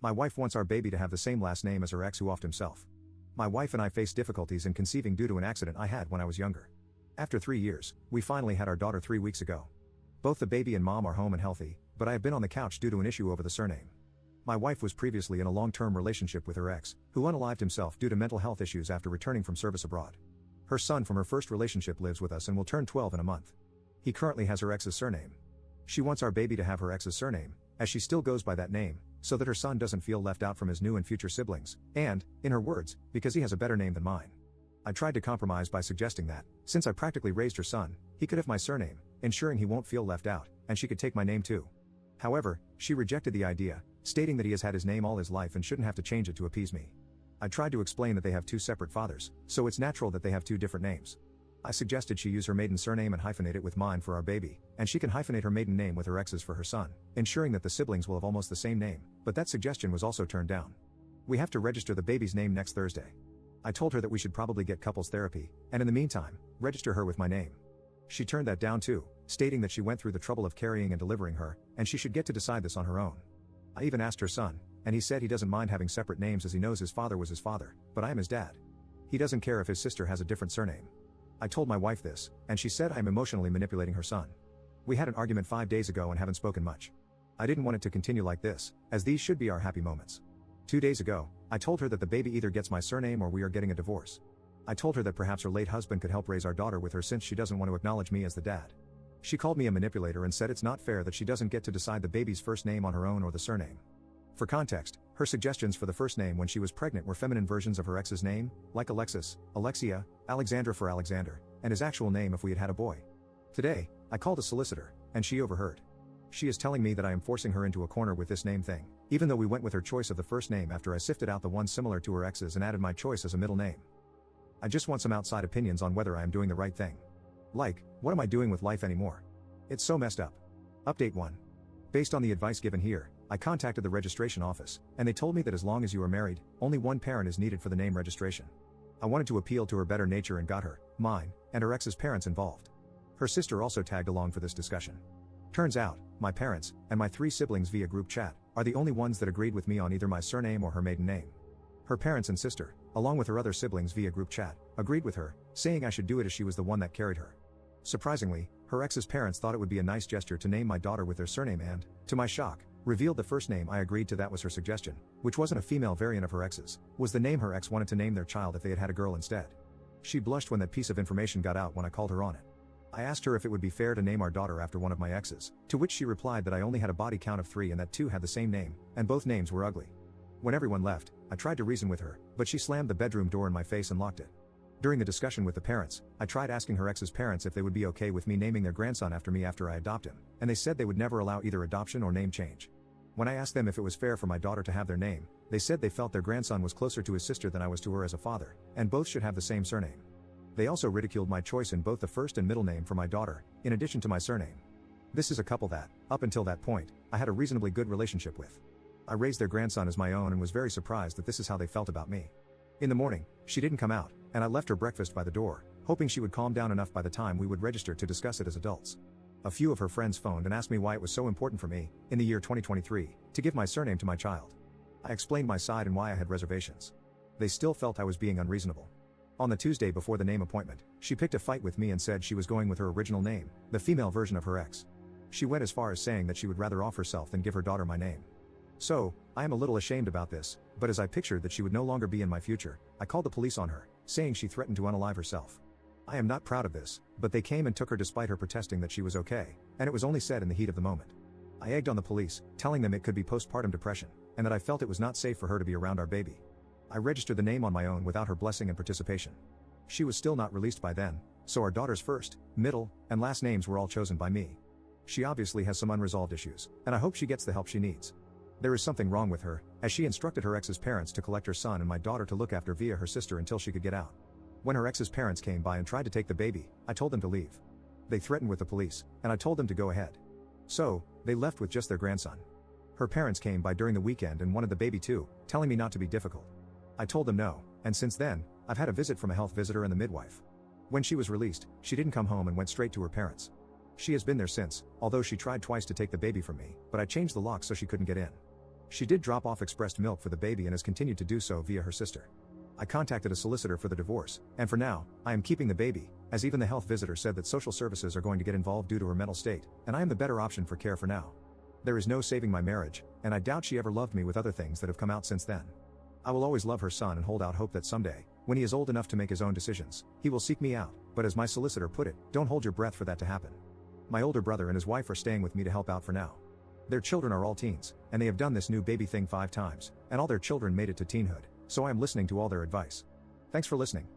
My wife wants our baby to have the same last name as her ex who offed himself. My wife and I faced difficulties in conceiving due to an accident I had when I was younger. After 3 years, we finally had our daughter 3 weeks ago. Both the baby and mom are home and healthy, but I have been on the couch due to an issue over the surname. My wife was previously in a long-term relationship with her ex, who unalived himself due to mental health issues after returning from service abroad. Her son from her first relationship lives with us and will turn 12 in a month. He currently has her ex's surname. She wants our baby to have her ex's surname, as she still goes by that name, so that her son doesn't feel left out from his new and future siblings, and, in her words, because he has a better name than mine. I tried to compromise by suggesting that, since I practically raised her son, he could have my surname, ensuring he won't feel left out, and she could take my name too. However, she rejected the idea, stating that he has had his name all his life and shouldn't have to change it to appease me. I tried to explain that they have two separate fathers, so it's natural that they have two different names. I suggested she use her maiden surname and hyphenate it with mine for our baby, and she can hyphenate her maiden name with her ex's for her son, ensuring that the siblings will have almost the same name, but that suggestion was also turned down. We have to register the baby's name next Thursday. I told her that we should probably get couples therapy, and in the meantime, register her with my name. She turned that down too, stating that she went through the trouble of carrying and delivering her, and she should get to decide this on her own. I even asked her son, and he said he doesn't mind having separate names as he knows his father was his father, but I am his dad. He doesn't care if his sister has a different surname. I told my wife this, and she said I am emotionally manipulating her son. We had an argument 5 days ago and haven't spoken much. I didn't want it to continue like this, as these should be our happy moments. 2 days ago, I told her that the baby either gets my surname or we are getting a divorce. I told her that perhaps her late husband could help raise our daughter with her since she doesn't want to acknowledge me as the dad. She called me a manipulator and said it's not fair that she doesn't get to decide the baby's first name on her own or the surname. For context, her suggestions for the first name when she was pregnant were feminine versions of her ex's name, like Alexis, Alexia, Alexandra for Alexander, and his actual name if we had had a boy. Today, I called a solicitor, and she overheard. She is telling me that I am forcing her into a corner with this name thing, even though we went with her choice of the first name after I sifted out the one similar to her ex's and added my choice as a middle name. I just want some outside opinions on whether I am doing the right thing. Like, what am I doing with life anymore? It's so messed up. Update 1. Based on the advice given here, I contacted the registration office, and they told me that as long as you are married, only one parent is needed for the name registration. I wanted to appeal to her better nature and got her, mine, and her ex's parents involved. Her sister also tagged along for this discussion. Turns out, my parents, and my 3 siblings via group chat, are the only ones that agreed with me on either my surname or her maiden name. Her parents and sister, along with her other siblings via group chat, agreed with her, saying I should do it as she was the one that carried her. Surprisingly, her ex's parents thought it would be a nice gesture to name my daughter with their surname and, to my shock, revealed the first name I agreed to that was her suggestion, which wasn't a female variant of her ex's, was the name her ex wanted to name their child if they had had a girl instead. She blushed when that piece of information got out when I called her on it. I asked her if it would be fair to name our daughter after one of my exes, to which she replied that I only had a body count of 3 and that 2 had the same name, and both names were ugly. When everyone left, I tried to reason with her, but she slammed the bedroom door in my face and locked it. During the discussion with the parents, I tried asking her ex's parents if they would be okay with me naming their grandson after me after I adopt him, and they said they would never allow either adoption or name change. When I asked them if it was fair for my daughter to have their name, they said they felt their grandson was closer to his sister than I was to her as a father, and both should have the same surname. They also ridiculed my choice in both the first and middle name for my daughter, in addition to my surname. This is a couple that, up until that point, I had a reasonably good relationship with. I raised their grandson as my own and was very surprised that this is how they felt about me. In the morning, she didn't come out, and I left her breakfast by the door, hoping she would calm down enough by the time we would register to discuss it as adults. A few of her friends phoned and asked me why it was so important for me, in the year 2023, to give my surname to my child. I explained my side and why I had reservations. They still felt I was being unreasonable. On the Tuesday before the name appointment, she picked a fight with me and said she was going with her original name, the female version of her ex. She went as far as saying that she would rather off herself than give her daughter my name. So, I am a little ashamed about this, but as I pictured that she would no longer be in my future, I called the police on her, saying she threatened to unalive herself. I am not proud of this, but they came and took her despite her protesting that she was okay, and it was only said in the heat of the moment. I egged on the police, telling them it could be postpartum depression, and that I felt it was not safe for her to be around our baby. I registered the name on my own without her blessing and participation. She was still not released by then, so our daughter's first, middle, and last names were all chosen by me. She obviously has some unresolved issues, and I hope she gets the help she needs. There is something wrong with her, as she instructed her ex's parents to collect her son and my daughter to look after via her sister until she could get out. When her ex's parents came by and tried to take the baby, I told them to leave. They threatened with the police, and I told them to go ahead. So, they left with just their grandson. Her parents came by during the weekend and wanted the baby too, telling me not to be difficult. I told them no, and since then, I've had a visit from a health visitor and the midwife. When she was released, she didn't come home and went straight to her parents. She has been there since, although she tried twice to take the baby from me, but I changed the lock so she couldn't get in. She did drop off expressed milk for the baby and has continued to do so via her sister. I contacted a solicitor for the divorce, and for now, I am keeping the baby, as even the health visitor said that social services are going to get involved due to her mental state, and I am the better option for care for now. There is no saving my marriage, and I doubt she ever loved me with other things that have come out since then. I will always love her son and hold out hope that someday, when he is old enough to make his own decisions, he will seek me out, but as my solicitor put it, don't hold your breath for that to happen. My older brother and his wife are staying with me to help out for now. Their children are all teens, and they have done this new baby thing 5 times, and all their children made it to teenhood, so I am listening to all their advice. Thanks for listening.